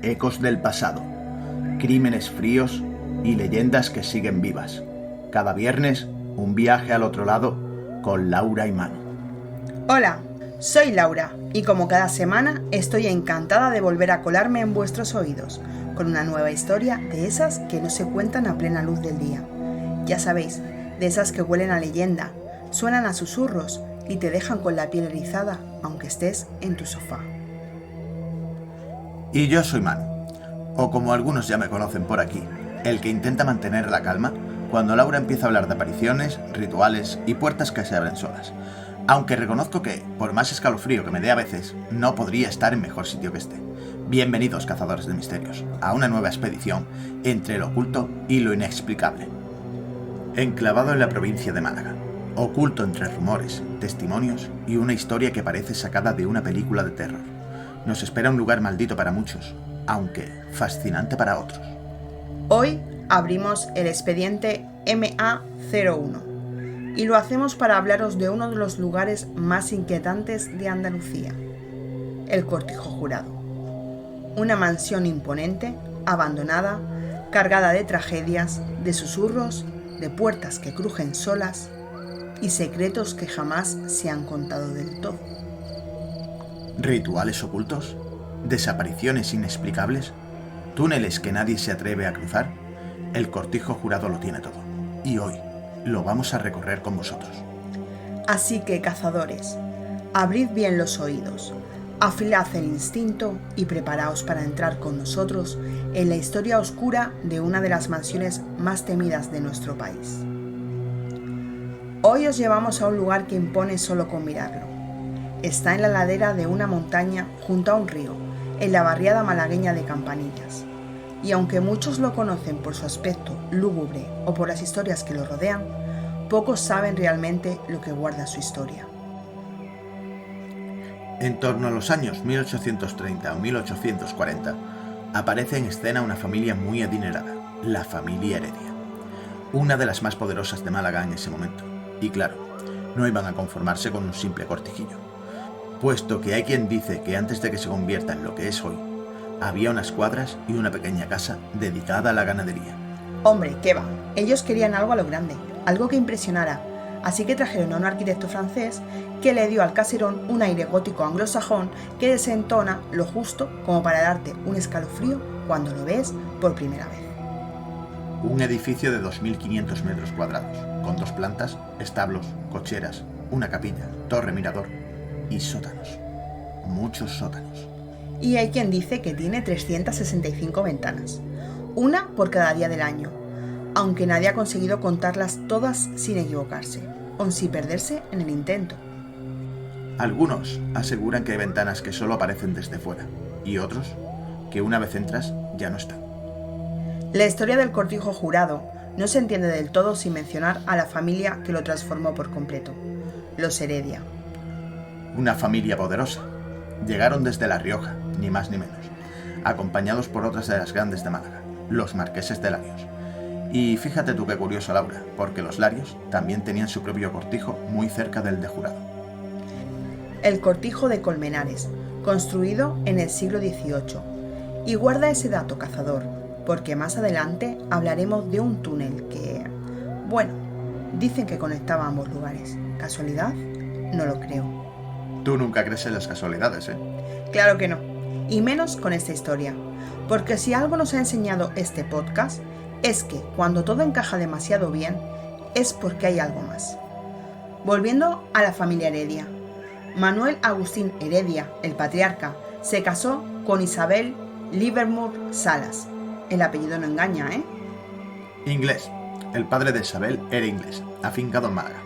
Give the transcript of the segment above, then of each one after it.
ecos del pasado, crímenes fríos y leyendas que siguen vivas. Cada viernes, un viaje al otro lado con Laura y Manu. Hola, soy Laura y como cada semana estoy encantada de volver a colarme en vuestros oídos con una nueva historia de esas que no se cuentan a plena luz del día. Ya sabéis, de esas que huelen a leyenda, suenan a susurros y te dejan con la piel erizada aunque estés en tu sofá. Y yo soy Manu, o como algunos ya me conocen por aquí, el que intenta mantener la calma cuando Laura empieza a hablar de apariciones, rituales y puertas que se abren solas. Aunque reconozco que, por más escalofrío que me dé a veces, no podría estar en mejor sitio que este. Bienvenidos, cazadores de misterios, a una nueva expedición entre lo oculto y lo inexplicable. Enclavado en la provincia de Málaga, oculto entre rumores, testimonios y una historia que parece sacada de una película de terror, nos espera un lugar maldito para muchos, aunque fascinante para otros. Hoy abrimos el expediente MA01 y lo hacemos para hablaros de uno de los lugares más inquietantes de Andalucía, el Cortijo Jurado. Una mansión imponente, abandonada, cargada de tragedias, de susurros, de puertas que crujen solas y secretos que jamás se han contado del todo. ¿Rituales ocultos? ¿Desapariciones inexplicables? ¿Túneles que nadie se atreve a cruzar? El Cortijo Jurado lo tiene todo. Y hoy lo vamos a recorrer con vosotros. Así que, cazadores, abrid bien los oídos, afilad el instinto y preparaos para entrar con nosotros en la historia oscura de una de las mansiones más temidas de nuestro país. Hoy os llevamos a un lugar que impone solo con mirarlo. Está en la ladera de una montaña junto a un río, en la barriada malagueña de Campanillas. Y aunque muchos lo conocen por su aspecto lúgubre o por las historias que lo rodean, pocos saben realmente lo que guarda su historia. En torno a los años 1830 o 1840, aparece en escena una familia muy adinerada, la familia Heredia, una de las más poderosas de Málaga en ese momento. Y claro, no iban a conformarse con un simple cortijillo, puesto que hay quien dice que antes de que se convierta en lo que es hoy, había unas cuadras y una pequeña casa dedicada a la ganadería. Hombre, ¿qué va? Ellos querían algo a lo grande, algo que impresionara, así que trajeron a un arquitecto francés que le dio al caserón un aire gótico anglosajón que desentona lo justo como para darte un escalofrío cuando lo ves por primera vez. Un edificio de 2.500 metros cuadrados, con 2 plantas, establos, cocheras, una capilla, torre mirador y sótanos. Muchos sótanos. Y hay quien dice que tiene 365 ventanas, una por cada día del año, aunque nadie ha conseguido contarlas todas sin equivocarse, o sin perderse en el intento. Algunos aseguran que hay ventanas que solo aparecen desde fuera, y otros que una vez entras ya no están. La historia del Cortijo Jurado no se entiende del todo sin mencionar a la familia que lo transformó por completo, los Heredia. Una familia poderosa. Llegaron desde La Rioja, ni más ni menos, acompañados por otras de las grandes de Málaga, los marqueses de Larios. Y fíjate tú qué curioso, Laura, porque los Larios también tenían su propio cortijo muy cerca del de Jurado. El Cortijo de Colmenares, construido en el siglo XVIII. Y guarda ese dato, cazador, porque más adelante hablaremos de un túnel que, bueno, dicen que conectaba ambos lugares. ¿Casualidad? No lo creo. Tú nunca crees en las casualidades, ¿eh? Claro que no, y menos con esta historia, porque si algo nos ha enseñado este podcast es que cuando todo encaja demasiado bien es porque hay algo más. Volviendo a la familia Heredia, Manuel Agustín Heredia, el patriarca, se casó con Isabel Livermore Salas. El apellido no engaña, ¿eh? Inglés. El padre de Isabel era inglés, afincado en Málaga.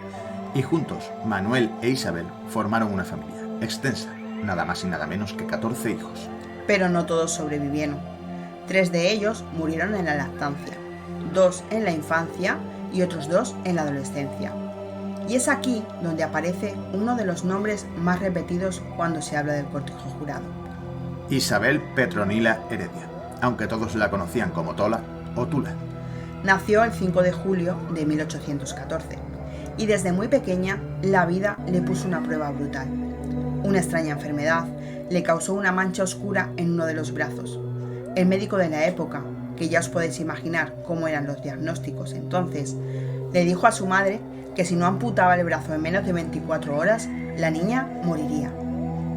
Y juntos, Manuel e Isabel formaron una familia extensa, nada más y nada menos que 14 hijos. Pero no todos sobrevivieron. 3 de ellos murieron en la lactancia, 2 en la infancia y otros 2 en la adolescencia. Y es aquí donde aparece uno de los nombres más repetidos cuando se habla del Cortijo Jurado. Isabel Petronila Heredia, aunque todos la conocían como Tola o Tula. Nació el 5 de julio de 1814 y desde muy pequeña la vida le puso una prueba brutal. Una extraña enfermedad le causó una mancha oscura en uno de los brazos, El médico de la época, que ya os podéis imaginar cómo eran los diagnósticos entonces, le dijo a su madre que si no amputaba el brazo en menos de 24 horas, la niña moriría.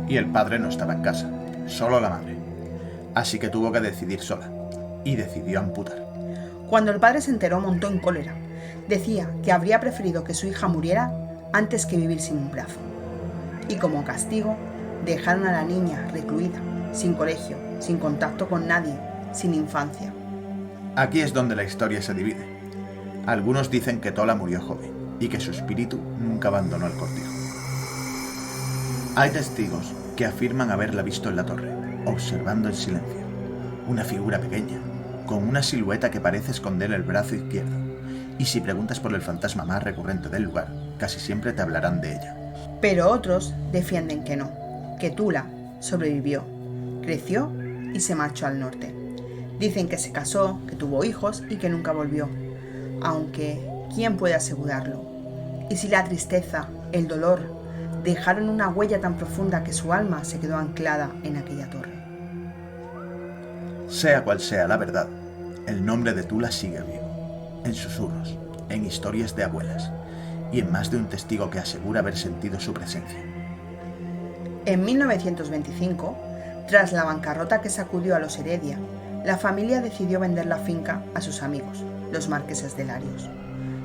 Y el padre no estaba en casa, solo la madre. Así que tuvo que decidir sola, y decidió amputar. Cuando el padre se enteró, montó en cólera. Decía que habría preferido que su hija muriera antes que vivir sin un brazo. Y como castigo, dejaron a la niña recluida, sin colegio, sin contacto con nadie, sin infancia. Aquí es donde la historia se divide. Algunos dicen que Tola murió joven y que su espíritu nunca abandonó el cortijo. Hay testigos que afirman haberla visto en la torre, observando en silencio. Una figura pequeña, con una silueta que parece esconder el brazo izquierdo. Y si preguntas por el fantasma más recurrente del lugar, casi siempre te hablarán de ella. Pero otros defienden que no, que Tula sobrevivió, creció y se marchó al norte. Dicen que se casó, que tuvo hijos y que nunca volvió. Aunque, ¿quién puede asegurarlo? ¿Y si la tristeza, el dolor, dejaron una huella tan profunda que su alma se quedó anclada en aquella torre? Sea cual sea la verdad, el nombre de Tula sigue vivo, en susurros, en historias de abuelas y en más de un testigo que asegura haber sentido su presencia. En 1925, tras la bancarrota que sacudió a los Heredia, la familia decidió vender la finca a sus amigos, los marqueses de Larios.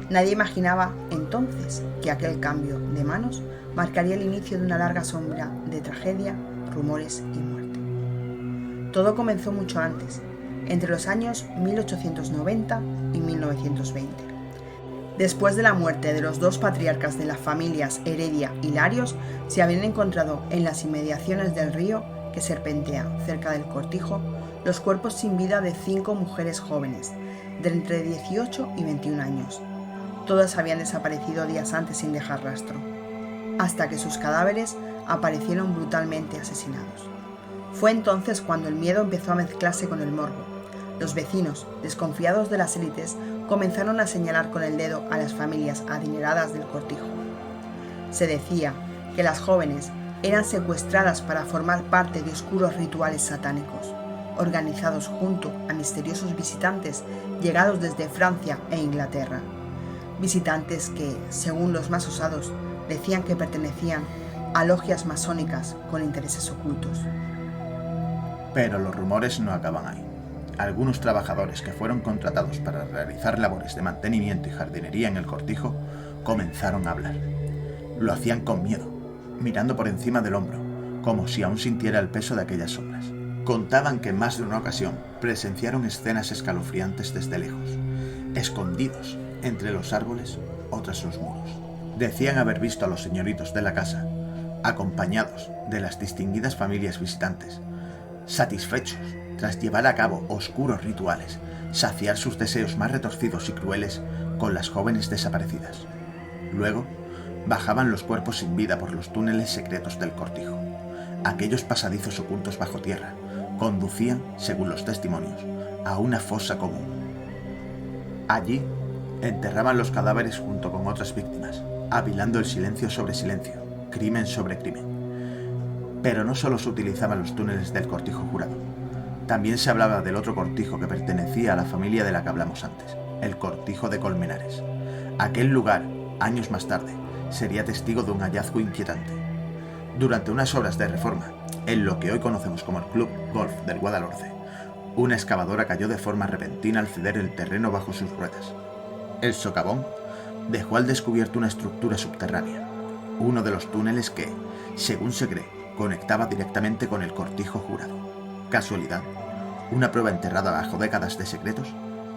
Nadie imaginaba entonces que aquel cambio de manos marcaría el inicio de una larga sombra de tragedia, rumores y muerte. Todo comenzó mucho antes, entre los años 1890 y 1920. Después de la muerte de los dos patriarcas de las familias Heredia y Larios, se habían encontrado en las inmediaciones del río que serpentea cerca del cortijo los cuerpos sin vida de 5 mujeres jóvenes, de entre 18 y 21 años. Todas habían desaparecido días antes sin dejar rastro, hasta que sus cadáveres aparecieron brutalmente asesinados. Fue entonces cuando el miedo empezó a mezclarse con el morbo. Los vecinos, desconfiados de las élites, comenzaron a señalar con el dedo a las familias adineradas del cortijo. Se decía que las jóvenes eran secuestradas para formar parte de oscuros rituales satánicos, organizados junto a misteriosos visitantes llegados desde Francia e Inglaterra. Visitantes que, según los más osados, decían que pertenecían a logias masónicas con intereses ocultos. Pero los rumores no acaban ahí. Algunos trabajadores que fueron contratados para realizar labores de mantenimiento y jardinería en el cortijo comenzaron a hablar. Lo hacían con miedo, mirando por encima del hombro, como si aún sintiera el peso de aquellas sombras. Contaban que en más de una ocasión presenciaron escenas escalofriantes desde lejos, escondidos entre los árboles o tras los muros. Decían haber visto a los señoritos de la casa, acompañados de las distinguidas familias visitantes, satisfechos tras llevar a cabo oscuros rituales, saciar sus deseos más retorcidos y crueles con las jóvenes desaparecidas. Luego, bajaban los cuerpos sin vida por los túneles secretos del cortijo. Aquellos pasadizos ocultos bajo tierra conducían, según los testimonios, a una fosa común. Allí, enterraban los cadáveres junto con otras víctimas, apilando el silencio sobre silencio, crimen sobre crimen. Pero no solo se utilizaban los túneles del cortijo jurado. También se hablaba del otro cortijo que pertenecía a la familia de la que hablamos antes, el cortijo de Colmenares. Aquel lugar, años más tarde, sería testigo de un hallazgo inquietante. Durante unas obras de reforma, en lo que hoy conocemos como el Club Golf del Guadalhorce, una excavadora cayó de forma repentina al ceder el terreno bajo sus ruedas. El socavón dejó al descubierto una estructura subterránea, uno de los túneles que, según se cree, conectaba directamente con el cortijo jurado. Casualidad, una prueba enterrada bajo décadas de secretos,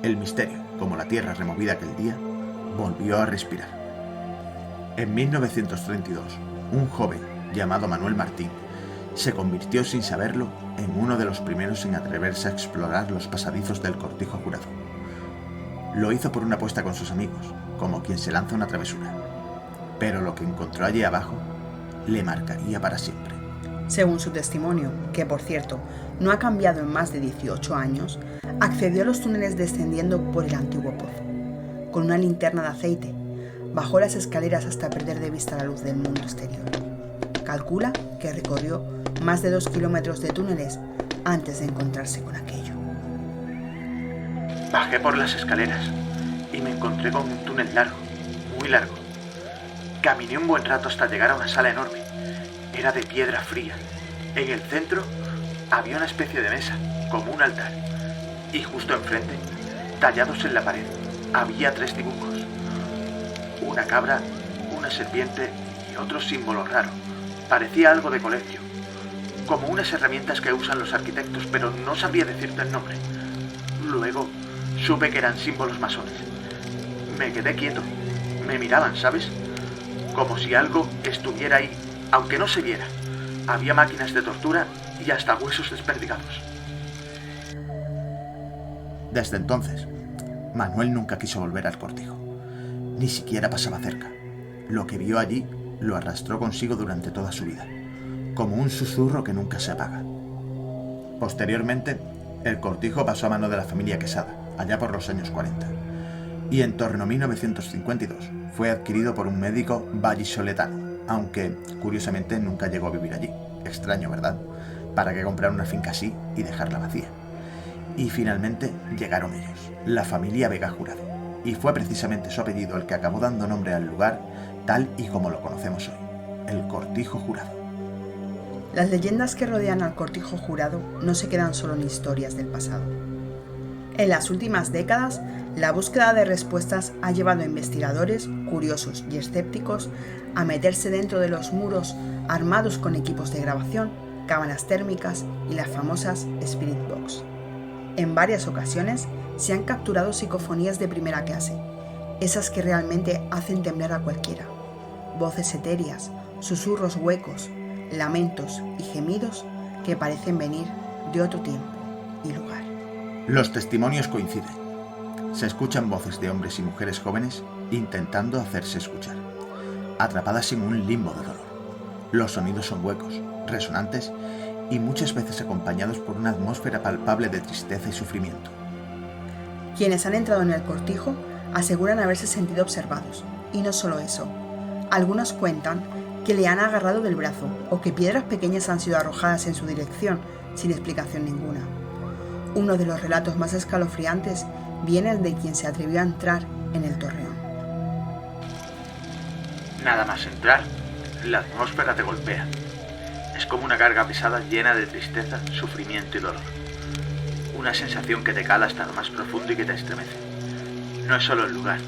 el misterio, como la tierra removida aquel día, volvió a respirar. En 1932, un joven llamado Manuel Martín se convirtió sin saberlo en uno de los primeros en atreverse a explorar los pasadizos del cortijo jurado. Lo hizo por una apuesta con sus amigos, como quien se lanza una travesura. Pero lo que encontró allí abajo le marcaría para siempre. Según su testimonio, que por cierto no ha cambiado en más de 18 años, accedió a los túneles descendiendo por el antiguo pozo. Con una linterna de aceite, bajó las escaleras hasta perder de vista la luz del mundo exterior. Calcula que recorrió más de 2 kilómetros de túneles antes de encontrarse con aquello. Bajé por las escaleras y me encontré con un túnel largo, muy largo. Caminé un buen rato hasta llegar a una sala enorme. Era de piedra fría. En el centro había una especie de mesa, como un altar. Y justo enfrente, tallados en la pared, había 3 dibujos. Una cabra, una serpiente y otro símbolo raro. Parecía algo de colegio. Como unas herramientas que usan los arquitectos, pero no sabría decirte el nombre. Luego supe que eran símbolos masones. Me quedé quieto. Me miraban, ¿sabes? Como si algo estuviera ahí, aunque no se viera. Había máquinas de tortura y hasta huesos desperdigados. Desde entonces, Manuel nunca quiso volver al cortijo. Ni siquiera pasaba cerca. Lo que vio allí lo arrastró consigo durante toda su vida, como un susurro que nunca se apaga. Posteriormente, el cortijo pasó a mano de la familia Quesada, allá por los años 40, y en torno a 1952 fue adquirido por un médico vallisoletano, aunque curiosamente nunca llegó a vivir allí. Extraño, ¿verdad? ¿Para qué comprar una finca así y dejarla vacía? Y finalmente llegaron ellos, la familia Vega Jurado, y fue precisamente su apellido el que acabó dando nombre al lugar tal y como lo conocemos hoy, el Cortijo Jurado. Las leyendas que rodean al Cortijo Jurado no se quedan solo en historias del pasado. En las últimas décadas, la búsqueda de respuestas ha llevado a investigadores, curiosos y escépticos a meterse dentro de los muros armados con equipos de grabación, cámaras térmicas y las famosas Spirit Box. En varias ocasiones se han capturado psicofonías de primera clase, esas que realmente hacen temblar a cualquiera. Voces etéreas, susurros huecos, lamentos y gemidos que parecen venir de otro tiempo y lugar. Los testimonios coinciden. Se escuchan voces de hombres y mujeres jóvenes intentando hacerse escuchar, atrapadas en un limbo de dolor. Los sonidos son huecos, resonantes y muchas veces acompañados por una atmósfera palpable de tristeza y sufrimiento. Quienes han entrado en el cortijo aseguran haberse sentido observados, y no solo eso. Algunos cuentan que le han agarrado del brazo o que piedras pequeñas han sido arrojadas en su dirección sin explicación ninguna. Uno de los relatos más escalofriantes viene de quien se atrevió a entrar en el torreón. Nada más entrar, la atmósfera te golpea. Es como una carga pesada llena de tristeza, sufrimiento y dolor. Una sensación que te cala hasta lo más profundo y que te estremece. No es solo el lugar,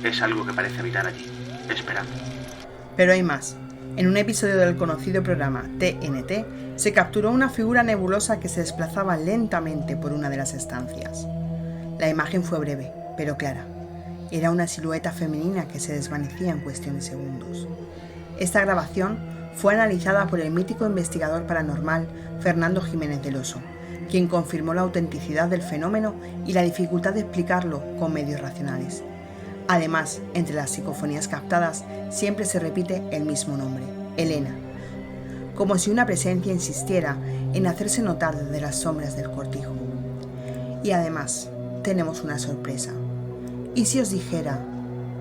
es algo que parece habitar allí, esperando. Pero hay más. En un episodio del conocido programa TNT, se capturó una figura nebulosa que se desplazaba lentamente por una de las estancias. La imagen fue breve, pero clara. Era una silueta femenina que se desvanecía en cuestión de segundos. Esta grabación fue analizada por el mítico investigador paranormal Fernando Jiménez del Oso, quien confirmó la autenticidad del fenómeno y la dificultad de explicarlo con medios racionales. Además, entre las psicofonías captadas siempre se repite el mismo nombre, Elena, como si una presencia insistiera en hacerse notar desde las sombras del cortijo. Y además, tenemos una sorpresa. ¿Y si os dijera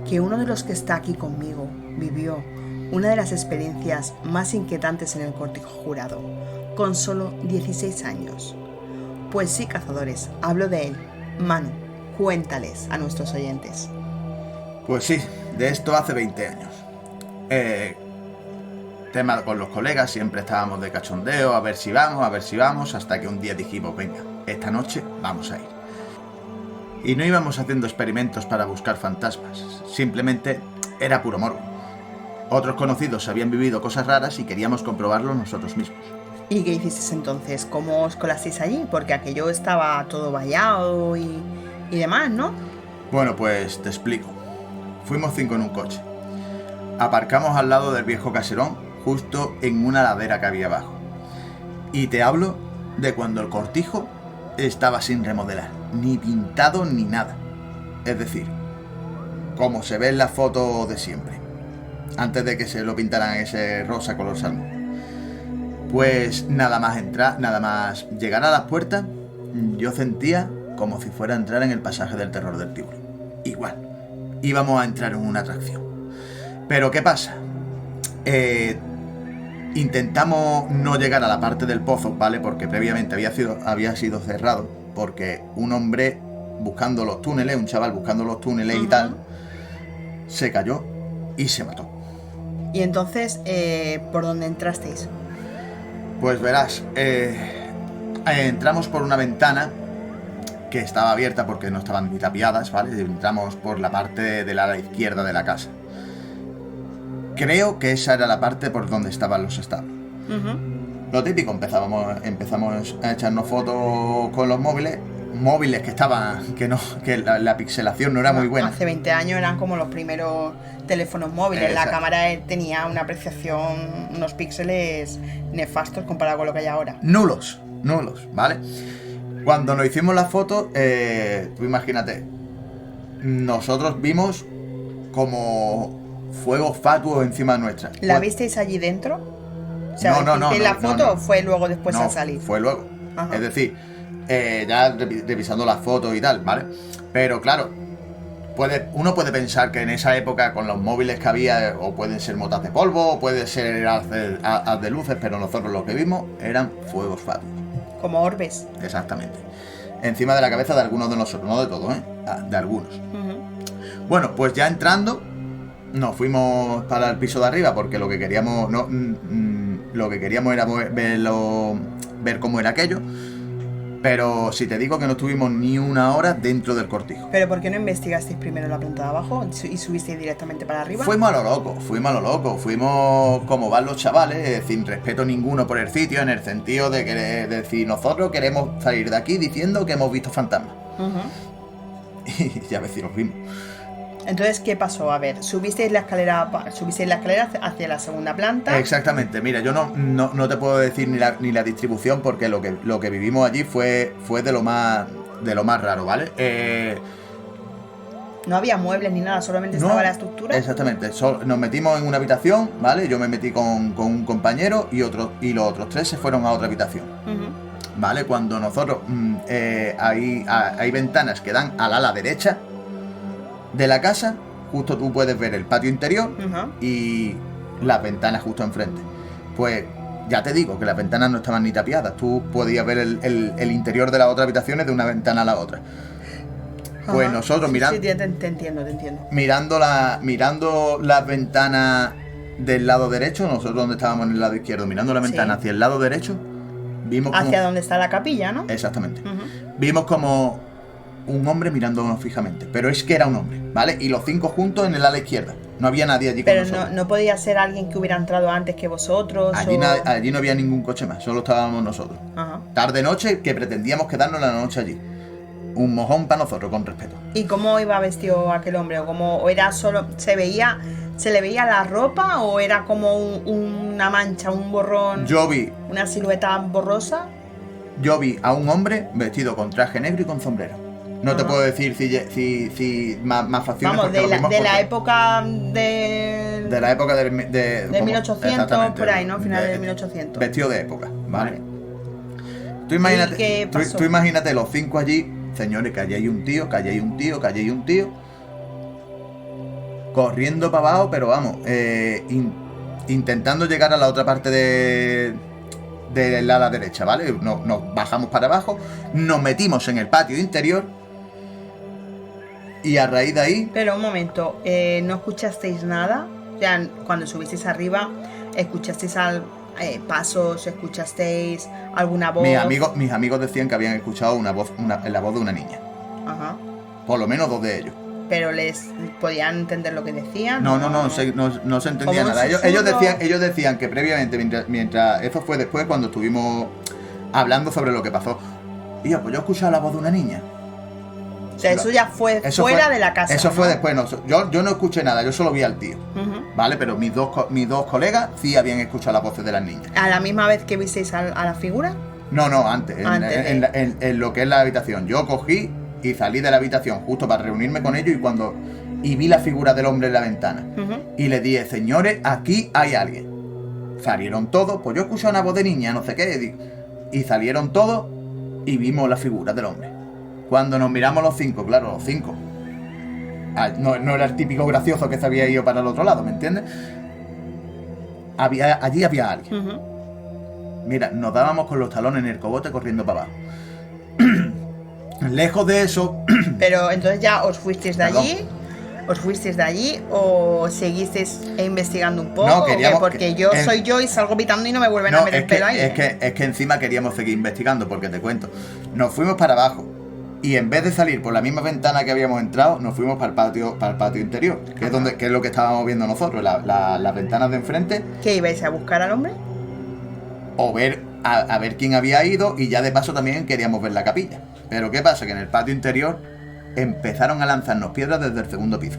que uno de los que está aquí conmigo vivió una de las experiencias más inquietantes en el Cortijo Jurado, con solo 16 años? Pues sí, cazadores, hablo de él. Manu, cuéntales a nuestros oyentes. Pues sí, de esto hace 20 años. Tema con los colegas, siempre estábamos de cachondeo, a ver si vamos, hasta que un día dijimos, venga, esta noche vamos a ir. Y no íbamos haciendo experimentos para buscar fantasmas, simplemente era puro morbo. Otros conocidos habían vivido cosas raras y queríamos comprobarlo nosotros mismos. ¿Y qué hicisteis entonces? ¿Cómo os colasteis allí? Porque aquello estaba todo vallado y demás, ¿no? Bueno, pues te explico. Fuimos 5 en un coche. Aparcamos al lado del viejo caserón, justo en una ladera que había abajo. Y te hablo de cuando el cortijo estaba sin remodelar, ni pintado ni nada. Es decir, como se ve en la foto de siempre, antes de que se lo pintaran ese rosa color salmón. Pues nada más entrar, nada más llegar a las puertas, yo sentía como si fuera a entrar en el pasaje del terror del tiburón. Igual, íbamos a entrar en una atracción. Pero ¿qué pasa? Intentamos no llegar a la parte del pozo, ¿vale? Porque previamente había sido cerrado, porque un hombre buscando los túneles, un chaval buscando los túneles y tal, se cayó y se mató. Y entonces, ¿por dónde entrasteis? Pues verás, entramos por una ventana que estaba abierta porque no estaban ni tapiadas, ¿vale? Entramos por la parte del ala izquierda de la casa. Creo que esa era la parte por donde estaban los establos. Lo típico, empezamos a echarnos fotos con los móviles que estaban, que la pixelación no era muy buena. Hace 20 años eran como los primeros teléfonos móviles. Exacto. La cámara tenía una apreciación, unos píxeles nefastos comparado con lo que hay ahora. Nulos, ¿vale? Cuando nos hicimos las fotos, tú imagínate, nosotros vimos como fuegos fatuos encima nuestra. ¿La visteis allí dentro? O sea, No, ¿visteis la foto no. o fue luego después No, al salir? fue luego. Ajá. Es decir, ya revisando las fotos y tal, ¿vale? Pero claro, uno puede pensar que en esa época con los móviles que había, o pueden ser motas de polvo, o puede ser haz de luces, pero nosotros lo que vimos eran fuegos fatuos. Como orbes. Exactamente. Encima de la cabeza de algunos de nosotros, no de todos, de algunos. Bueno, pues ya entrando, nos fuimos para el piso de arriba porque lo que queríamos era ver cómo era aquello. Pero si te digo que no estuvimos ni una hora dentro del cortijo. ¿Pero por qué no investigasteis primero la planta de abajo y subisteis directamente para arriba? Fuimos a lo loco, fuimos como van los chavales, sin respeto ninguno por el sitio, en el sentido de decir, nosotros queremos salir de aquí diciendo que hemos visto fantasmas. Y ya ves si los vimos. Entonces, ¿qué pasó? A ver, subisteis la escalera hacia la segunda planta. Exactamente, mira, yo no te puedo decir ni la distribución porque lo que vivimos allí fue de lo más raro, ¿vale? No había muebles ni nada, solamente estaba la estructura. Exactamente, nos metimos en una habitación, ¿vale? Yo me metí con un compañero y los otros tres se fueron a otra habitación. ¿Vale? Cuando nosotros hay ventanas que dan al ala derecha de la casa, justo tú puedes ver el patio interior y las ventanas justo enfrente. Pues ya te digo que las ventanas no estaban ni tapiadas, tú podías ver el interior de las otras habitaciones de una ventana a la otra. Pues nosotros mirando. Sí, te entiendo. Mirando las ventanas del lado derecho, nosotros donde estábamos en el lado izquierdo, mirando la ventana hacia el lado derecho, vimos hacia donde está la capilla, ¿no? Exactamente. Vimos como un hombre mirándonos fijamente, pero es que era un hombre, ¿vale? Y los 5 juntos en el ala izquierda. No había nadie allí con nosotros. Pero no podía ser alguien que hubiera entrado antes que vosotros. Allí no había ningún coche más, solo estábamos nosotros. Tarde-noche, que pretendíamos quedarnos la noche allí. Un mojón para nosotros, con respeto. ¿Y cómo iba vestido aquel hombre? ¿O era solo... se le veía la ropa o era como una mancha, un borrón? Una silueta borrosa. Yo vi a un hombre vestido con traje negro y con sombrero. No te puedo decir si más facciones. Vamos, de la época de... De la época de 1800, por ahí, ¿no? Finales de 1800. Vestido de época, ¿vale? Tú imagínate los 5 allí, señores, que allí hay un tío, corriendo para abajo, pero vamos, intentando llegar a la otra parte del ala derecha, ¿vale? Nos bajamos para abajo, nos metimos en el patio interior y a raíz de ahí... Pero un momento, ¿no escuchasteis nada? O sea, cuando subisteis arriba, ¿escuchasteis pasos? ¿Escuchasteis alguna voz? Mis amigos decían que habían escuchado la voz de una niña. Por lo menos 2 de ellos. ¿Pero les podían entender lo que decían? No se entendía nada. Ellos decían que previamente, mientras eso fue después, cuando estuvimos hablando sobre lo que pasó. Y pues yo escuchaba la voz de una niña. O sea, eso ya fue fuera de la casa. Eso fue después. Yo no escuché nada, yo solo vi al tío. ¿Vale? Pero mis dos colegas sí habían escuchado las voces de las niñas. ¿A la misma vez que visteis a la figura? No, antes. En lo que es la habitación. Yo cogí y salí de la habitación justo para reunirme con ellos y vi la figura del hombre en la ventana. Y le dije, señores, aquí hay alguien. Salieron todos, pues yo escuché una voz de niña, no sé qué, y salieron todos y vimos la figura del hombre. Cuando nos miramos los 5, claro, los 5. No era el típico gracioso que se había ido para el otro lado, ¿me entiendes? Allí había alguien. Mira, nos dábamos con los talones en el cogote corriendo para abajo. Lejos de eso... Pero entonces ya os fuisteis de Perdón. allí. ¿Os fuisteis de allí o seguisteis investigando un poco? No, ¿o qué? queríamos Porque que- yo soy yo y salgo pitando y no me vuelven a No, meter pelo ahí. es que encima queríamos seguir investigando, porque te cuento. Nos fuimos para abajo y en vez de salir por la misma ventana que habíamos entrado, nos fuimos para el patio interior, que es lo que estábamos viendo nosotros, las ventanas de enfrente, ¿Qué ibais a buscar al hombre? o ver a ver quién había ido, y ya de paso también queríamos ver la capilla. Pero ¿qué pasa? Que en el patio interior empezaron a lanzarnos piedras desde el segundo piso,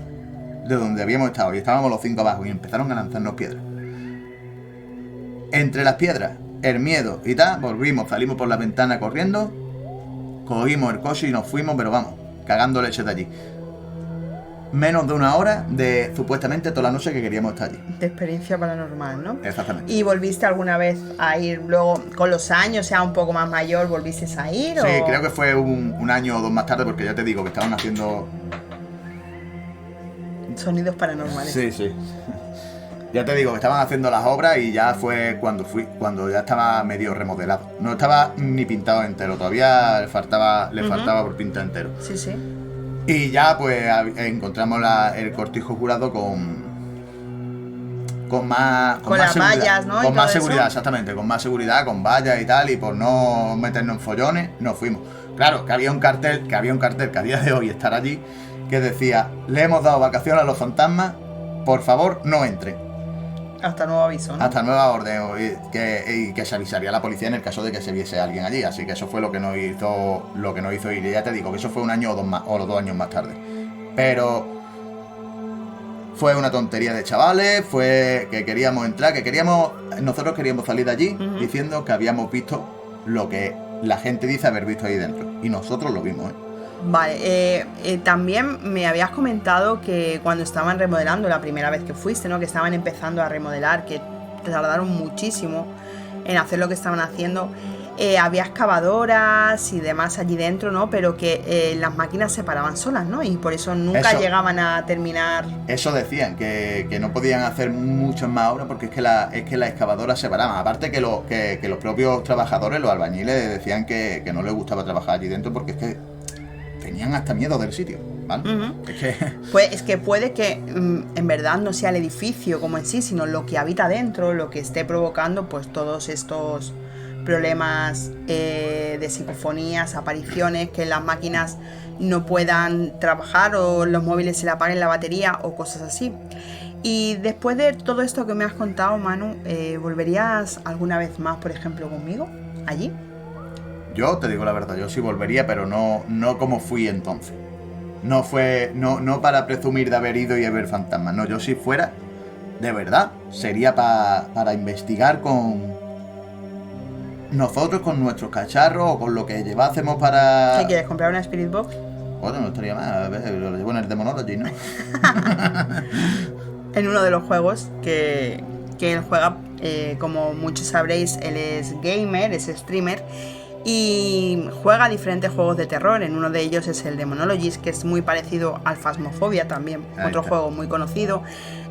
de donde habíamos estado, y estábamos los 5 abajo, y empezaron a lanzarnos piedras. Entre las piedras, el miedo y tal, salimos por la ventana corriendo, cogimos el coche y nos fuimos, pero vamos, cagando leche de allí. Menos de una hora de supuestamente toda la noche que queríamos estar allí. De experiencia paranormal, ¿no? Exactamente. ¿Y volviste alguna vez a ir luego, con los años, sea un poco más mayor, volviste a ir? Sí, o... creo que fue un año o 2 más tarde, porque ya te digo que estaban haciendo... Sonidos paranormales. Sí, sí. Ya te digo que estaban haciendo las obras y ya fue cuando ya estaba medio remodelado. No estaba ni pintado entero, todavía le faltaba por pintar entero. Sí, sí. Y ya pues encontramos el cortijo jurado con más Con las seguridad, vallas, ¿no? Con Y más todo seguridad, eso. exactamente, con más seguridad, con vallas y tal, y por no meternos en follones, nos fuimos. Claro, que había un cartel que a día de hoy estará allí, que decía: le hemos dado vacaciones a los fantasmas, por favor no entren. Hasta nuevo aviso, ¿no? Hasta nueva orden, y que se avisaría a la policía en el caso de que se viese alguien allí. Así que eso fue lo que nos hizo ir. Y ya te digo que eso fue un año o 2 más, o los 2 años más tarde. Pero fue una tontería de chavales, fue que queríamos entrar, nosotros queríamos salir de allí diciendo que habíamos visto lo que la gente dice haber visto ahí dentro. Y nosotros lo vimos, ¿eh? Vale, también me habías comentado que cuando estaban remodelando la primera vez que fuiste, ¿no? Que estaban empezando a remodelar, que tardaron muchísimo en hacer lo que estaban haciendo. Había excavadoras y demás allí dentro, ¿no? Pero que las máquinas se paraban solas, ¿no? Y por eso nunca llegaban a terminar. Eso decían, que no podían hacer muchas más obras porque es que las excavadoras se paraban. Aparte que los propios trabajadores, los albañiles, decían que no les gustaba trabajar allí dentro porque es que tenían hasta miedo del sitio, ¿vale? Pues es que puede que en verdad no sea el edificio como en sí, sino lo que habita dentro, lo que esté provocando pues todos estos problemas de psicofonías, apariciones, que las máquinas no puedan trabajar o los móviles se le apaguen la batería o cosas así. Y después de todo esto que me has contado, Manu, ¿volverías alguna vez más, por ejemplo, conmigo allí? Yo te digo la verdad, yo sí volvería, pero no como fui entonces. No para presumir de haber ido y ver fantasmas. No, yo si fuera, de verdad, sería para investigar con nosotros, con nuestros cacharros o con lo que llevásemos para... ¿Qué quieres, comprar una Spirit Box? Bueno, no estaría mal, a ver, lo llevo en el Demonology, ¿no? En uno de los juegos que él juega, como muchos sabréis, él es gamer, es streamer y juega diferentes juegos de terror. En uno de ellos es el Demonologist, que es muy parecido al Phasmophobia también, otro juego muy conocido,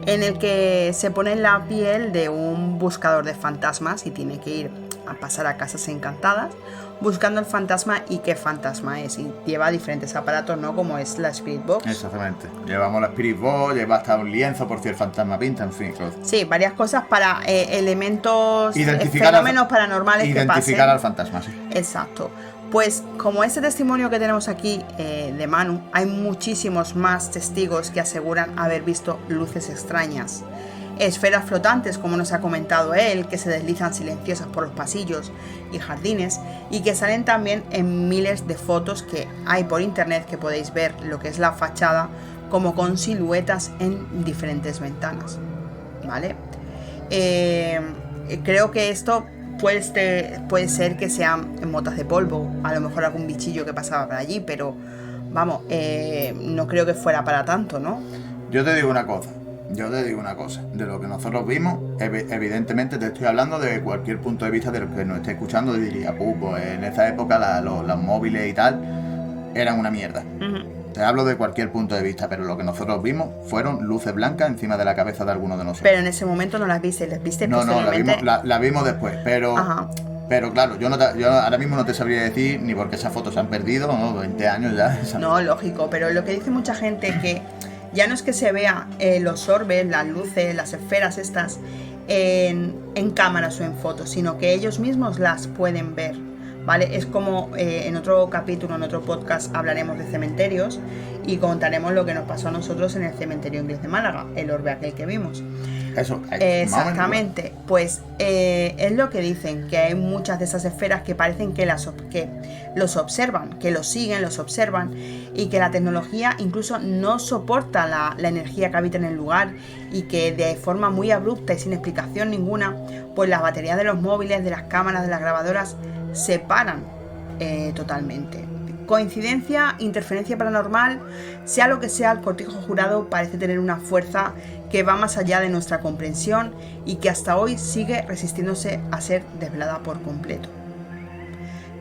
en el que se pone en la piel de un buscador de fantasmas y tiene que ir a pasar a casas encantadas buscando el fantasma y qué fantasma es, y lleva diferentes aparatos, ¿no? Como es la Spirit Box. Exactamente, llevamos la Spirit Box, lleva hasta un lienzo por si el fantasma pinta, en fin, claro. Sí, varias cosas para elementos, Identificar fenómenos paranormales que pasen. Identificar al fantasma, sí. Exacto. Pues como este testimonio que tenemos aquí de Manu, hay muchísimos más testigos que aseguran haber visto luces extrañas, esferas flotantes, como nos ha comentado él, que se deslizan silenciosas por los pasillos y jardines, y que salen también en miles de fotos que hay por internet, que podéis ver lo que es la fachada como con siluetas en diferentes ventanas, ¿vale? Creo que esto puede ser que sean motas de polvo, a lo mejor algún bichillo que pasaba por allí, pero vamos, no creo que fuera para tanto, ¿no? Yo te digo una cosa, de lo que nosotros vimos, evidentemente te estoy hablando de cualquier punto de vista de lo que nos esté escuchando, diría, pues en esa época los móviles y tal eran una mierda. Te hablo de cualquier punto de vista, pero lo que nosotros vimos fueron luces blancas encima de la cabeza de alguno de nosotros. Pero en ese momento no las viste, las viste No, posteriormente. la vimos después, pero Ajá. Pero claro, yo ahora mismo no te sabría decir ni por qué esas fotos se han perdido, ¿no? 20 años ya. No, lógico, pero lo que dice mucha gente que ya no es que se vea los orbes, las luces, las esferas estas en cámaras o en fotos, sino que ellos mismos las pueden ver, ¿vale? Es como en otro capítulo, en otro podcast hablaremos de cementerios y contaremos lo que nos pasó a nosotros en el cementerio inglés de Málaga, el orbe aquel que vimos. Eso, exactamente, pues es lo que dicen, que hay muchas de esas esferas que parecen que los observan, que los siguen, los observan, y que la tecnología incluso no soporta la energía que habita en el lugar, y que de forma muy abrupta y sin explicación ninguna, pues las baterías de los móviles, de las cámaras, de las grabadoras se paran totalmente. Coincidencia, interferencia paranormal, sea lo que sea, el cortijo jurado parece tener una fuerza que va más allá de nuestra comprensión y que hasta hoy sigue resistiéndose a ser desvelada por completo.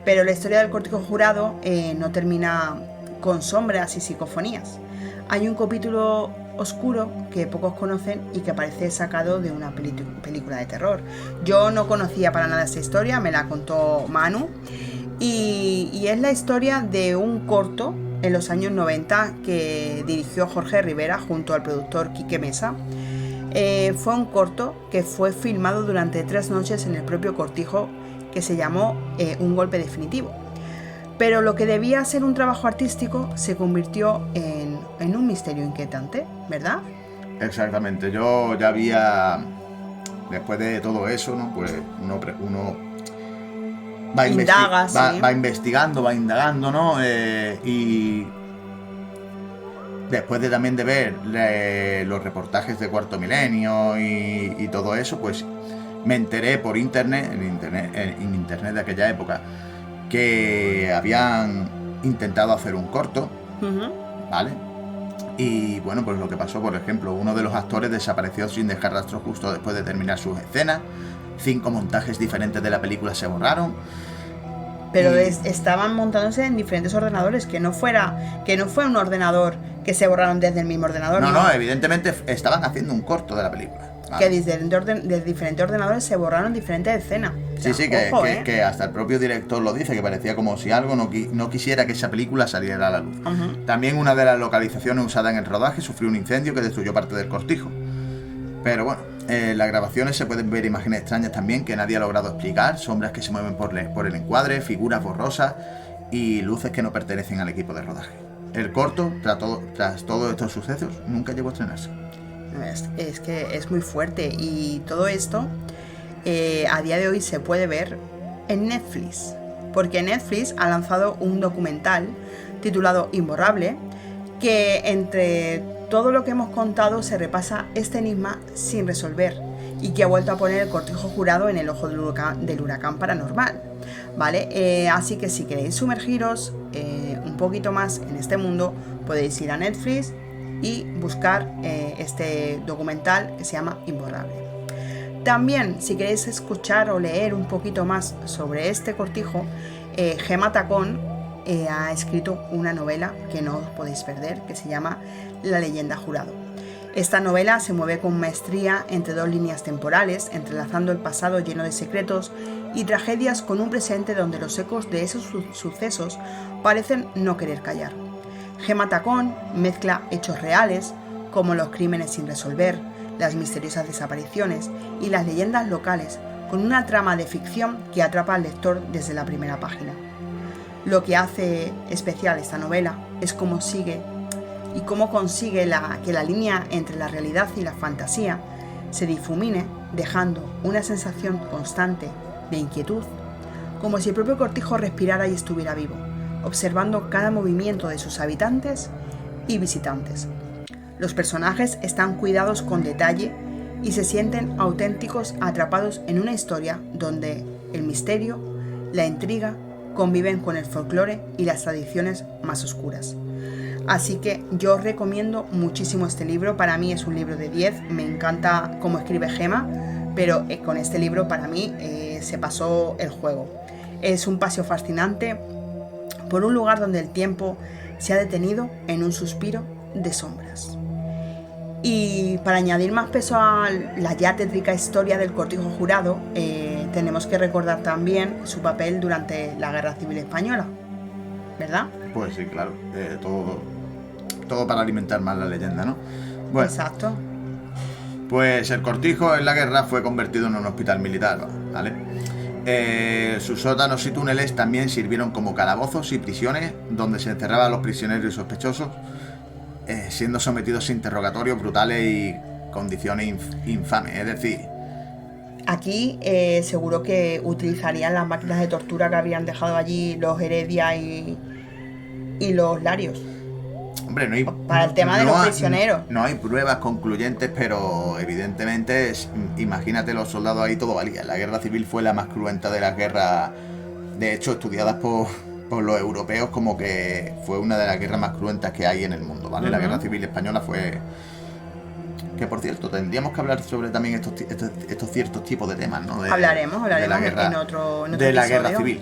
Pero la historia del cortijo jurado no termina con sombras y psicofonías. Hay un capítulo oscuro que pocos conocen y que parece sacado de una película de terror. Yo no conocía para nada esta historia, me la contó Manu, y es la historia de un corto en los años 90 que dirigió Jorge Rivera junto al productor Quique Mesa. Fue un corto que fue filmado durante 3 noches en el propio cortijo, que se llamó Un golpe definitivo. Pero lo que debía ser un trabajo artístico se convirtió en un misterio inquietante, ¿verdad? Exactamente, yo ya había, después de todo eso, ¿no? Pues uno va investigando, va indagando, ¿no? Y después también de ver los reportajes de Cuarto Milenio y todo eso, pues me enteré por internet, en internet de aquella época, que habían intentado hacer un corto, ¿vale? Y bueno, pues lo que pasó, por ejemplo, uno de los actores desapareció sin dejar rastro justo después de terminar sus escenas. 5 montajes diferentes de la película se borraron. Pero estaban montándose en diferentes ordenadores, que no fue un ordenador que se borraron desde el mismo ordenador. No, evidentemente estaban haciendo un corto de la película. Vale. Que desde diferentes ordenadores se borraron diferentes escenas. O sea, sí, que hasta el propio director lo dice, que parecía como si algo no quisiera que esa película saliera a la luz. También una de las localizaciones usadas en el rodaje sufrió un incendio que destruyó parte del cortijo. Pero bueno, en las grabaciones se pueden ver imágenes extrañas también que nadie ha logrado explicar, sombras que se mueven por el encuadre, figuras borrosas y luces que no pertenecen al equipo de rodaje. El corto, tras todos estos sucesos, nunca llegó a estrenarse. Es que es muy fuerte, y todo esto a día de hoy se puede ver en Netflix, porque Netflix ha lanzado un documental titulado Imborrable, que entre todo lo que hemos contado se repasa este enigma sin resolver, y que ha vuelto a poner el cortijo jurado en el ojo del huracán paranormal, ¿vale? Así que si queréis sumergiros un poquito más en este mundo, podéis ir a Netflix y buscar este documental que se llama Imborrable. También, si queréis escuchar o leer un poquito más sobre este cortijo, Gemma Tacón ha escrito una novela que no os podéis perder, que se llama La leyenda jurado. Esta novela se mueve con maestría entre 2 líneas temporales, entrelazando el pasado lleno de secretos y tragedias con un presente donde los ecos de esos sucesos parecen no querer callar. Gemma Tacón mezcla hechos reales, como los crímenes sin resolver, las misteriosas desapariciones y las leyendas locales, con una trama de ficción que atrapa al lector desde la primera página. Lo que hace especial esta novela es cómo sigue y cómo consigue que la línea entre la realidad y la fantasía se difumine, dejando una sensación constante de inquietud, como si el propio cortijo respirara y estuviera vivo, observando cada movimiento de sus habitantes y visitantes. Los personajes están cuidados con detalle y se sienten auténticos, atrapados en una historia donde el misterio, la intriga, conviven con el folclore y las tradiciones más oscuras. Así que yo os recomiendo muchísimo este libro. Para mí es un libro de 10, me encanta cómo escribe Gemma, pero con este libro para mí se pasó el juego. Es un paseo fascinante por un lugar donde el tiempo se ha detenido en un suspiro de sombras. Y para añadir más peso a la ya tétrica historia del cortijo jurado, tenemos que recordar también su papel durante la Guerra Civil Española, ¿verdad? Pues sí, claro. Todo para alimentar más la leyenda, ¿no? Bueno, Exacto. pues el Cortijo en la guerra fue convertido en un hospital militar, ¿vale? Sus sótanos y túneles también sirvieron como calabozos y prisiones donde se encerraban a los prisioneros y sospechosos, siendo sometidos a interrogatorios brutales y condiciones infames. Es decir, aquí seguro que utilizarían las máquinas de tortura que habían dejado allí los Heredia y los Larios. hombre, no hay, para el tema de los prisioneros. No hay pruebas concluyentes, pero evidentemente, imagínate los soldados ahí, todo valía. La guerra civil fue la más cruenta de las guerras, de hecho, estudiadas por los europeos como que fue una de las guerras más cruentas que hay en el mundo, ¿vale? La guerra civil española fue... Que por cierto, tendríamos que hablar sobre también estos ciertos tipos de temas, ¿no? Hablaremos de la guerra, en otro de la episodio. guerra civil.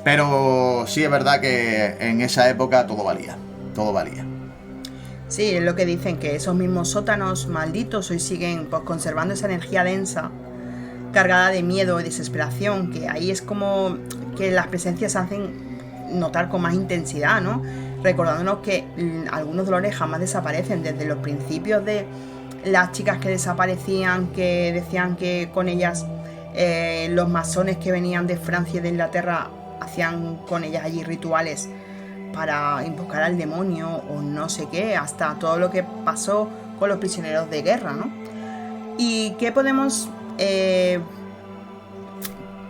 Pero sí es verdad que en esa época todo valía. Sí, es lo que dicen, que esos mismos sótanos malditos hoy siguen pues, conservando esa energía densa, cargada de miedo y desesperación, que ahí es como que las presencias hacen notar con más intensidad, ¿no? Recordándonos que algunos dolores jamás desaparecen, desde los principios de las chicas que desaparecían, que decían que con ellas los masones que venían de Francia y de Inglaterra hacían con ellas allí rituales para invocar al demonio o no sé qué, hasta todo lo que pasó con los prisioneros de guerra, ¿no? ¿Y qué podemos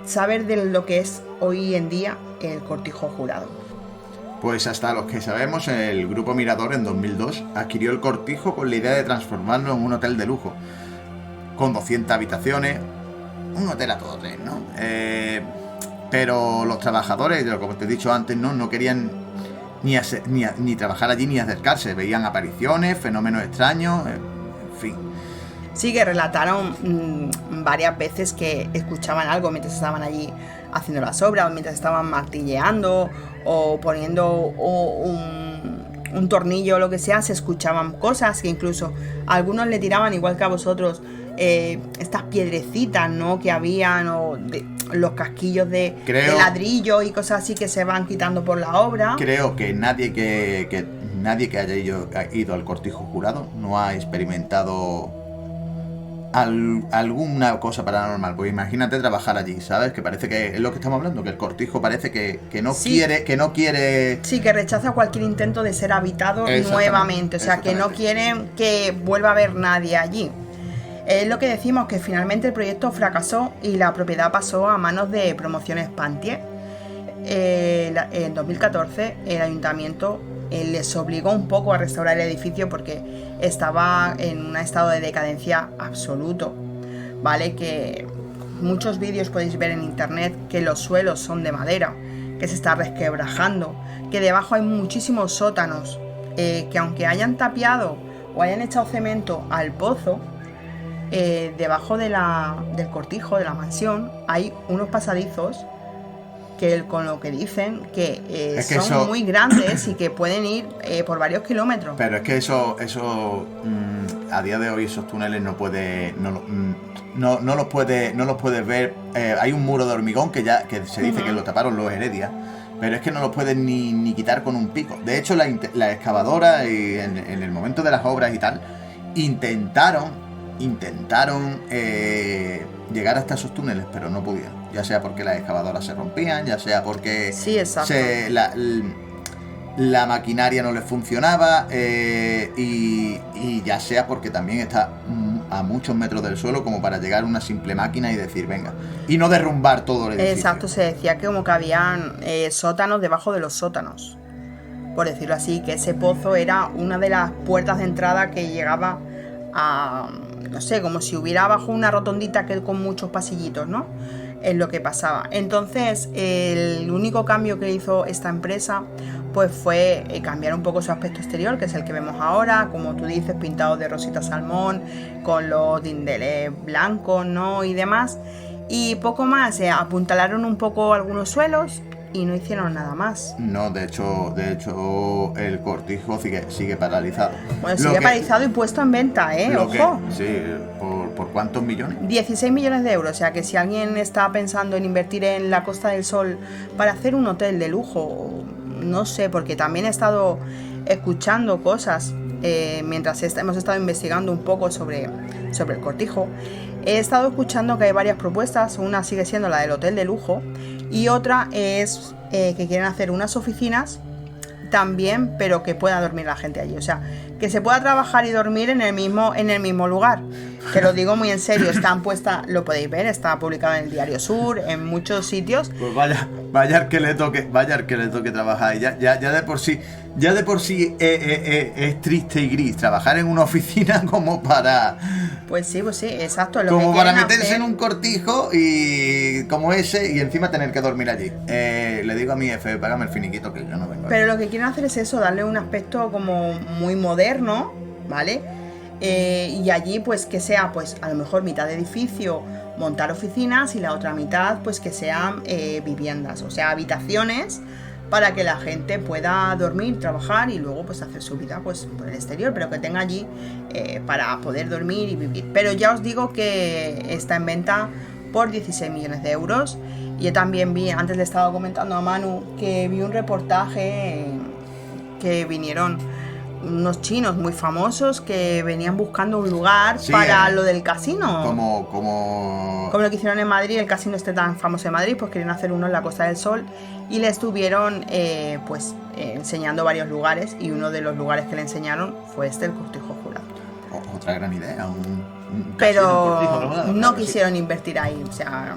saber de lo que es hoy en día el Cortijo Jurado? Pues hasta los que sabemos, el Grupo Mirador en 2002 adquirió el Cortijo con la idea de transformarlo en un hotel de lujo, con 200 habitaciones, un hotel a todo tren, ¿no? Pero los trabajadores, como te he dicho antes, no querían ni trabajar allí ni acercarse, veían apariciones, fenómenos extraños, en fin. Sí, que relataron varias veces que escuchaban algo mientras estaban allí haciendo las obras, o mientras estaban martilleando o poniendo un tornillo o lo que sea, se escuchaban cosas que incluso algunos le tiraban, igual que a vosotros, estas piedrecitas, ¿no? Que habían, o los casquillos de ladrillo y cosas así que se van quitando por la obra. Creo que nadie que haya ido al Cortijo Jurado no ha experimentado alguna cosa paranormal. Pues imagínate trabajar allí, ¿sabes? Que parece que es lo que estamos hablando, que el Cortijo parece que no quiere... Sí, que rechaza cualquier intento de ser habitado nuevamente, o sea, que no quieren que vuelva a haber nadie allí. Es lo que decimos, que finalmente el proyecto fracasó y la propiedad pasó a manos de Promociones Pantier. En 2014 el ayuntamiento les obligó un poco a restaurar el edificio porque estaba en un estado de decadencia absoluto, ¿vale? Que muchos vídeos podéis ver en internet que los suelos son de madera, que se está resquebrajando, que debajo hay muchísimos sótanos, que aunque hayan tapiado o hayan echado cemento al pozo, debajo del cortijo de la mansión hay unos pasadizos que con lo que dicen que son muy grandes y que pueden ir por varios kilómetros. Pero es que eso a día de hoy esos túneles no los puedes ver. Hay un muro de hormigón que se dice que lo taparon los Heredia, pero es que no los puedes ni quitar con un pico. De hecho, la excavadora en el momento de las obras y tal intentaron llegar hasta esos túneles, pero no pudieron, ya sea porque las excavadoras se rompían, ya sea porque la maquinaria no les funcionaba, y ya sea porque también está a muchos metros del suelo como para llegar una simple máquina y decir venga, y no derrumbar todo el edificio. Exacto, se decía que como que habían sótanos debajo de los sótanos, por decirlo así, que ese pozo era una de las puertas de entrada que llegaba a, no sé, como si hubiera abajo una rotondita que con muchos pasillitos, ¿no? Es lo que pasaba. Entonces, el único cambio que hizo esta empresa pues fue cambiar un poco su aspecto exterior, que es el que vemos ahora, como tú dices, pintado de rosita salmón, con los dindeles blancos, ¿no? Y demás. Y poco más, apuntalaron un poco algunos suelos y no hicieron nada más. No, de hecho el cortijo sigue paralizado. Bueno, sigue paralizado y puesto en venta, ojo. Sí, ¿por cuántos millones? 16 millones de euros, o sea que si alguien está pensando en invertir en la Costa del Sol para hacer un hotel de lujo, no sé, porque también he estado escuchando cosas mientras hemos estado investigando un poco sobre el Cortijo. He estado escuchando que hay varias propuestas, una sigue siendo la del hotel de lujo y otra es que quieren hacer unas oficinas también, pero que pueda dormir la gente allí, o sea, que se pueda trabajar y dormir en el mismo lugar. Te lo digo muy en serio, están puestas, lo podéis ver, está publicado en el Diario Sur, en muchos sitios. Pues vaya al que le toque trabajar. Ya de por sí es triste y gris trabajar en una oficina como para. Pues sí, exacto. Como para meterse en un cortijo y como ese y encima tener que dormir allí. Le digo a mi jefe, págame el finiquito que yo no vengo. Pero lo que quieren hacer es eso, darle un aspecto como muy moderno, ¿vale? Y allí pues que sea pues a lo mejor mitad de edificio montar oficinas y la otra mitad pues que sean viviendas, o sea, habitaciones para que la gente pueda dormir, trabajar y luego pues hacer su vida pues por el exterior, pero que tenga allí para poder dormir y vivir. Pero ya os digo que está en venta por 16 millones de euros. Yo también vi, antes le estaba comentando a Manu, que vi un reportaje que vinieron unos chinos muy famosos que venían buscando un lugar para lo del casino. Como lo que hicieron en Madrid, el casino este tan famoso de Madrid, pues querían hacer uno en la Costa del Sol y le estuvieron enseñando varios lugares y uno de los lugares que le enseñaron fue el Cortijo Jurado. Otra gran idea, pero no quisieron invertir ahí, o sea.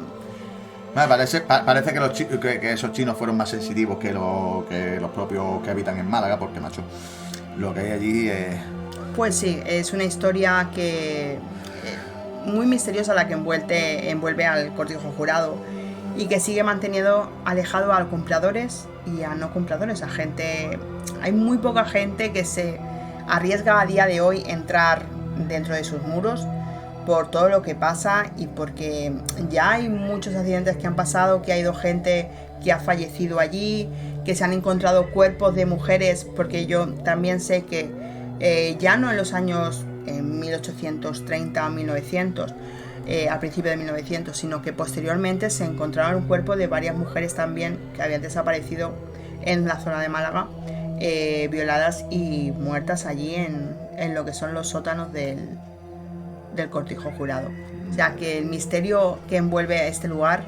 Parece que esos chinos fueron más sensitivos que los propios que habitan en Málaga, porque macho, lo que hay allí es. Pues sí, es una historia que muy misteriosa la que envuelve al Cortijo Jurado y que sigue manteniendo alejado a compradores y a no compradores, a gente. Hay muy poca gente que se arriesga a día de hoy entrar dentro de sus muros por todo lo que pasa y porque ya hay muchos accidentes que han pasado, que ha ido gente que ha fallecido allí, que se han encontrado cuerpos de mujeres, porque yo también sé que ya no en los años 1830 o 1900, al principio de 1900, sino que posteriormente se encontraron un cuerpo de varias mujeres también que habían desaparecido en la zona de Málaga, violadas y muertas allí en lo que son los sótanos del Cortijo Jurado. O sea que el misterio que envuelve a este lugar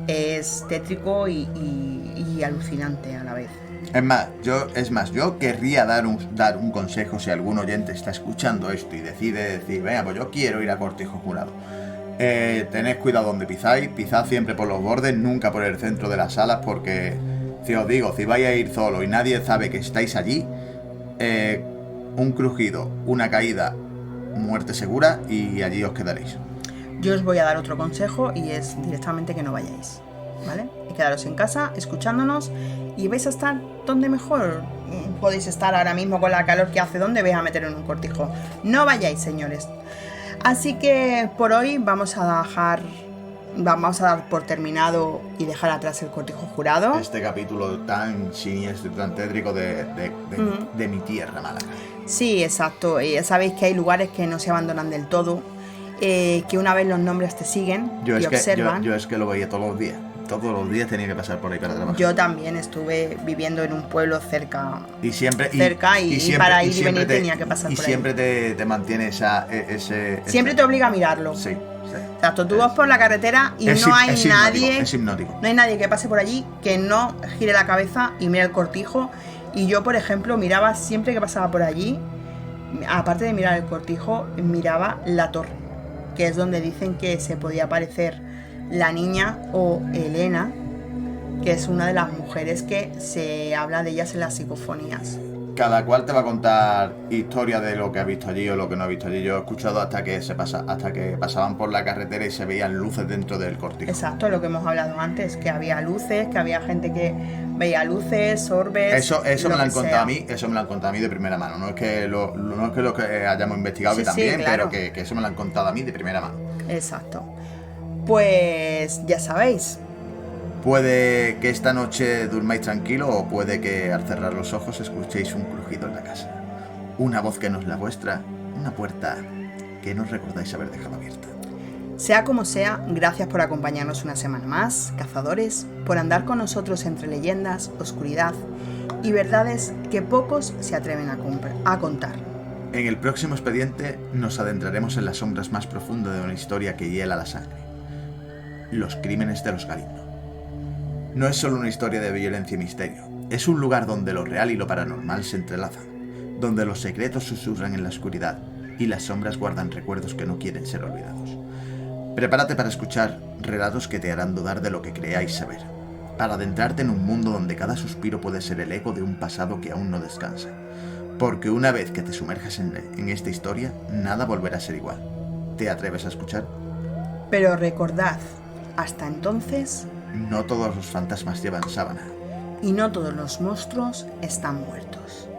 es tétrico y alucinante a la vez. Es más, yo querría dar un consejo si algún oyente está escuchando esto y decide decir, venga, pues yo quiero ir a Cortijo Jurado. Tened cuidado donde pisáis, pisad siempre por los bordes, nunca por el centro de las salas, porque si os digo, si vais a ir solo y nadie sabe que estáis allí, un crujido, una caída, muerte segura y allí os quedaréis. Yo os voy a dar otro consejo y es directamente que no vayáis, ¿vale? Y quedaros en casa escuchándonos y vais a estar donde mejor podéis estar ahora mismo con la calor que hace. ¿Dónde vais a meter en un cortijo? No vayáis, señores. Así que por hoy vamos a dar por terminado y dejar atrás el Cortijo Jurado. Este capítulo tan siniestro y tan tétrico de mi tierra, Málaga. Sí, exacto. Ya sabéis que hay lugares que no se abandonan del todo, que una vez los nombres te siguen y observan. Yo es que lo veía todos los días. Todos los días tenía que pasar por ahí para trabajar. Yo también estuve viviendo en un pueblo cerca. Y para ir y venir tenía que pasar por ahí. Y siempre te mantiene Siempre te obliga a mirarlo. Sí. Exacto, tú vas por la carretera y no hay nadie. Es hipnótico. No hay nadie que pase por allí que no gire la cabeza y mire el cortijo. Y yo, por ejemplo, miraba siempre que pasaba por allí, aparte de mirar el cortijo, miraba la torre, que es donde dicen que se podía aparecer la niña o Elena, que es una de las mujeres que se habla de ellas en las psicofonías. Cada cual te va a contar historia de lo que ha visto allí o lo que no ha visto allí. Yo he escuchado hasta que pasaban por la carretera y se veían luces dentro del cortijo. Exacto, lo que hemos hablado antes, que había luces, que había gente que veía luces, orbes. Eso me lo han contado a mí, de primera mano. No es que lo que hayamos investigado, sí, que también, claro. pero que eso me lo han contado a mí de primera mano. Exacto. Pues ya sabéis. Puede que esta noche durmáis tranquilo o puede que al cerrar los ojos escuchéis un crujido en la casa. Una voz que no es la vuestra, una puerta qué nos recordáis haber dejado abierta. Sea como sea, gracias por acompañarnos una semana más, cazadores, por andar con nosotros entre leyendas, oscuridad y verdades que pocos se atreven a contar. En el próximo expediente nos adentraremos en las sombras más profundas de una historia que hiela la sangre. Los crímenes de los Galindo. No es solo una historia de violencia y misterio, es un lugar donde lo real y lo paranormal se entrelazan, donde los secretos susurran en la oscuridad y las sombras guardan recuerdos que no quieren ser olvidados. Prepárate para escuchar relatos que te harán dudar de lo que creáis saber, para adentrarte en un mundo donde cada suspiro puede ser el eco de un pasado que aún no descansa. Porque una vez que te sumerjas en esta historia, nada volverá a ser igual. ¿Te atreves a escuchar? Pero recordad, hasta entonces, no todos los fantasmas llevan sábana. Y no todos los monstruos están muertos.